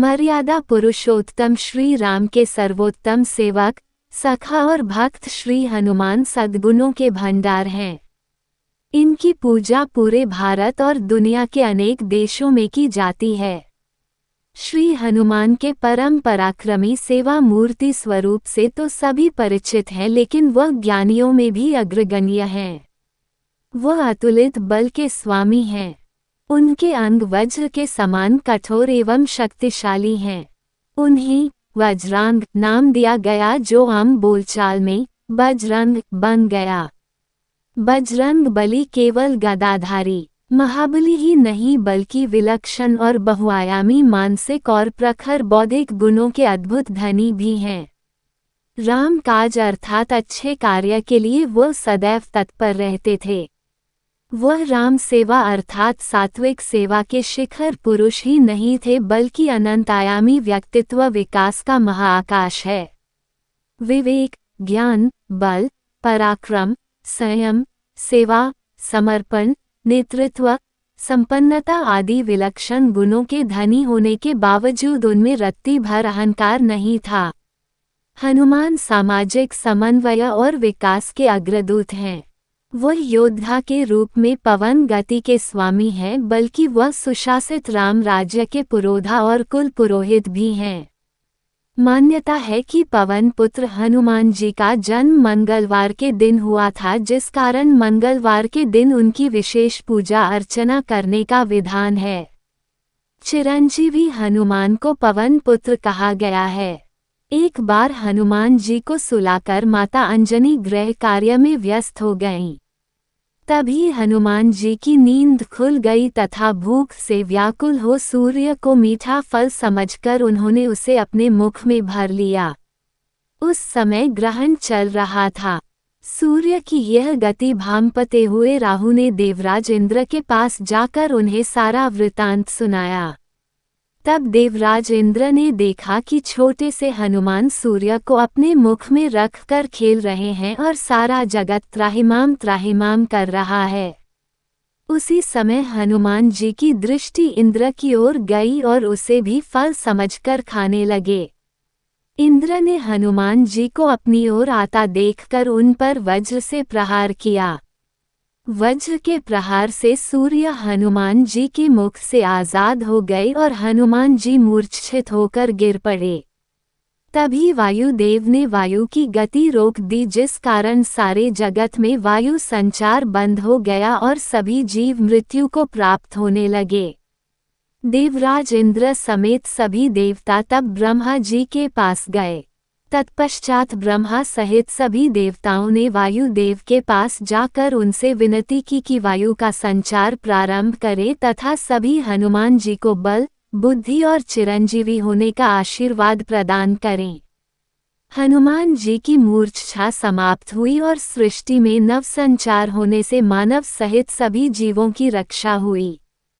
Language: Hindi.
मर्यादा पुरुषोत्तम श्री राम के सर्वोत्तम सेवक, सखा और भक्त श्री हनुमान सद्गुणों के भंडार हैं। इनकी पूजा पूरे भारत और दुनिया के अनेक देशों में की जाती है। श्री हनुमान के परम पराक्रमी सेवा मूर्ति स्वरूप से तो सभी परिचित हैं, लेकिन वह ज्ञानियों में भी अग्रगण्य हैं। वह अतुलित बल के स्वामी हैं। उनके अंग वज्र के समान कठोर एवं शक्तिशाली हैं। उन्हें वज्रांग नाम दिया गया, जो आम बोलचाल में बजरंग बन गया। बजरंग बली केवल गदाधारी महाबली ही नहीं, बल्कि विलक्षण और बहुआयामी मानसिक और प्रखर बौद्धिक गुणों के अद्भुत धनी भी हैं। राम काज अर्थात अच्छे कार्य के लिए वह सदैव तत्पर रहते थे। वह राम सेवा अर्थात सात्विक सेवा के शिखर पुरुष ही नहीं थे, बल्कि अनंतायामी व्यक्तित्व विकास का महाआकाश है। विवेक, ज्ञान, बल, पराक्रम, संयम, सेवा, समर्पण, नेतृत्व, संपन्नता आदि विलक्षण गुणों के धनी होने के बावजूद उनमें रत्ती भर अहंकार नहीं था। हनुमान सामाजिक समन्वय और विकास के अग्रदूत हैं। वह योद्धा के रूप में पवन गति के स्वामी हैं, बल्कि वह सुशासित राम राज्य के पुरोधा और कुल पुरोहित भी हैं। मान्यता है कि पवन पुत्र हनुमान जी का जन्म मंगलवार के दिन हुआ था, जिस कारण मंगलवार के दिन उनकी विशेष पूजा अर्चना करने का विधान है। चिरंजीवी हनुमान को पवन पुत्र कहा गया है। एक बार हनुमान जी को सुलाकर माता अंजनी गृह कार्य में व्यस्त हो गईं। तभी हनुमान जी की नींद खुल गई तथा भूख से व्याकुल हो सूर्य को मीठा फल समझकर उन्होंने उसे अपने मुख में भर लिया। उस समय ग्रहण चल रहा था। सूर्य की यह गति भांपते हुए राहु ने देवराज इंद्र के पास जाकर उन्हें सारा वृतांत सुनाया। तब देवराज इंद्र ने देखा कि छोटे से हनुमान सूर्य को अपने मुख में रखकर खेल रहे हैं और सारा जगत त्राहिमाम त्राहिमाम कर रहा है। उसी समय हनुमान जी की दृष्टि इंद्र की ओर गई और उसे भी फल समझकर खाने लगे। इंद्र ने हनुमान जी को अपनी ओर आता देखकर उन पर वज्र से प्रहार किया। वज्र के प्रहार से सूर्य हनुमान जी के मुख से आजाद हो गए और हनुमान जी मूर्छित होकर गिर पड़े। तभी वायुदेव ने वायु की गति रोक दी, जिस कारण सारे जगत में वायु संचार बंद हो गया और सभी जीव मृत्यु को प्राप्त होने लगे। देवराज इंद्र समेत सभी देवता तब ब्रह्मा जी के पास गए। तत्पश्चात ब्रह्मा सहित सभी देवताओं ने वायुदेव के पास जाकर उनसे विनती की कि वायु का संचार प्रारंभ करे तथा सभी हनुमान जी को बल, बुद्धि और चिरंजीवी होने का आशीर्वाद प्रदान करें। हनुमान जी की मूर्छा समाप्त हुई और सृष्टि में नव संचार होने से मानव सहित सभी जीवों की रक्षा हुई।